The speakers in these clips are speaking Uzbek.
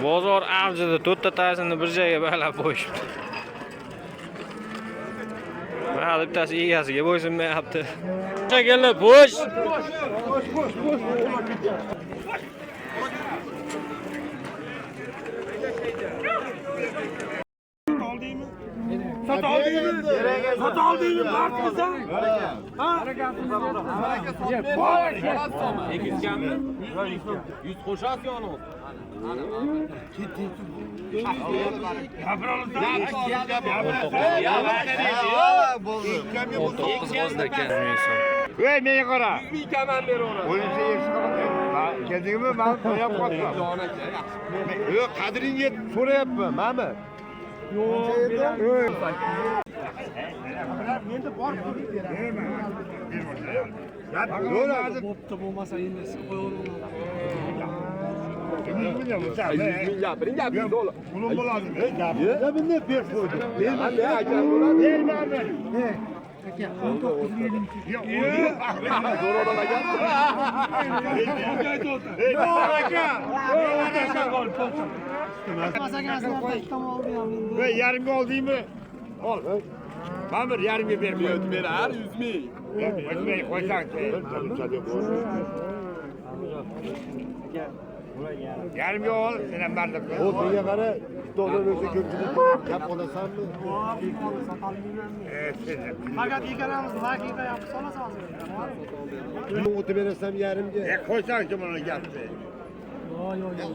Bozor avjida to'rtta tasini bir joyga bog'lab qo'yishibdi. Mana bittasi egasiga bo'ysunmayapti. Shakillar bo'sh. Sat aldığını bakmasa. Ha? Ekiz geldi. 100 koşat ya onu. Ve neye kara? Bir kemen ver ona. Oyun seyirci kapat. Kendimi ben koyap koyap. Yok kadrin yet soru yapma Mehmet. Yok. Ya doğru lazım. Bopta bulmasa yine koyalım. 100 milyon mu sen? 100 milyar. Benim yapayım da oğlum. Bunun bu lazım. Ya ben ne bir koydum. Ben de açarım bunu. Değil mi abi? Yok. Zor odana gel. Ve yarım gol değil mi? Ol. Mamır yarım gibi vermiyor. Ötmeri her 100 mil. Ötmeyi koysan ki. Yarım yol senem vardı. O diye kara dolar öse götürüp yap olasan mı? Fakat ilk aramız nakide yapsana lazım. Bunu otu veresem yarımca. Koysan ki bunu yaptı.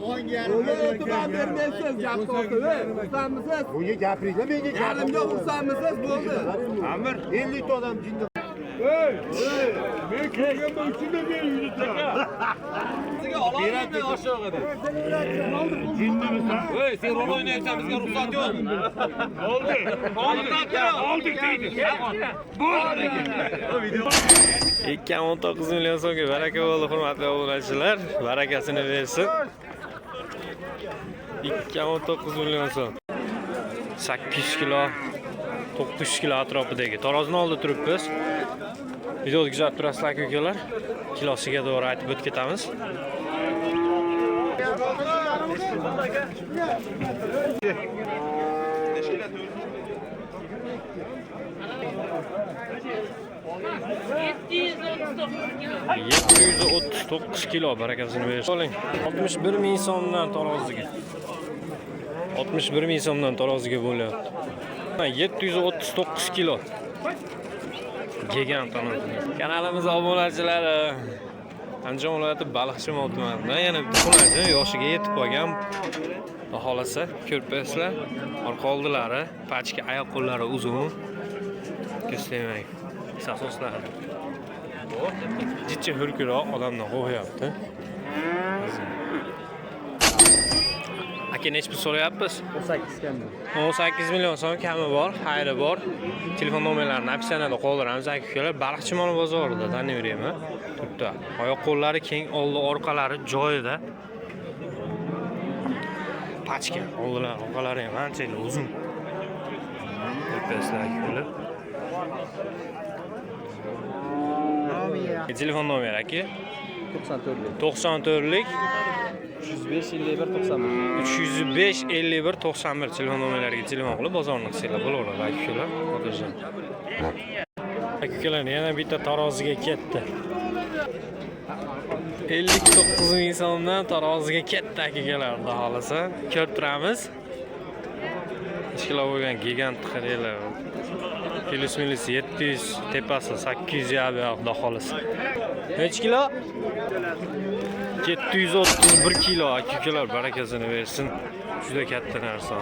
10 yarım. Öyle ben vermezsiniz yaptı oldu. Sen misiniz? Bu ye gapirikle ben ye Yarım yok sen misiniz? Bu oldu. Amır. 50 adam cinde. Ben köyüm bu içinde bir yürüdü. Size alalım mı aşağı kadar? Cindi mi sen? Hey sen rol oynayacağım bizde ruhsat yok. Oldu. Oldu deydi. Bu. 219 million so'mga baraka bo'ldi hurmatli obunachilar. Barakasini bersin. 219 million so'm. 800 kilo, 900 kilo atrofidagi tarozni oldida turibmiz. Videoni kuzatib turasizlar aka-ukalar. Kilosiga to'g'ri aytib o'tib ketamiz. $739 kilo barakasini bersin. Oling. 61 ming so'mdan taroziga. 61 ming so'mdan taroziga bo'lyapti. 739 kilo. Gigant kanalimiz obunachilari. Andijon viloyati Baliqchimon tumanida yana bitta yoshiga yetib qolgan. Xohlasa ko'rpaslar, orqa oldilari, pachka oyoq qo'llari uzun. Ko'rsatmang. Asoslari. Jicha hurkiroq odamdan qo'yapti. Aka nech pul so'rayapsiz? 18 kamda. 18 million so'm kami bor, xayri bor. Telefon nomerlarini opsiyonada qoldiramiz aka-ukalar. Baliqchimon bozorida taniveraymi? Turibdi. Oyoq qo'llari keng, oldi orqalari joyida. Pachka, oldilar, orqalari ham anchalik uzun. Ko'rpaslar aka-ukalar. Telefon nomeri aka 94lik 305 51 91. 305 51 91 telefon nomerlariga telefon qilib bozorni qilsanglar bo'laveradi aka-ukalar. Xotirjam. Aka-ukalar yana bitta taroziga ketdi. 59 ming so'mdan taroziga ketdi aka-ukalar. Xudo xolasa ko'rib turamiz. Ishkila bo'lgan gigant qaranglar. Kilos 700, tepasi 800 yabi Xudo xolasa. Nech kilo? 731 kilo aka-ukalar barakasini bersin. Juda katta narsa.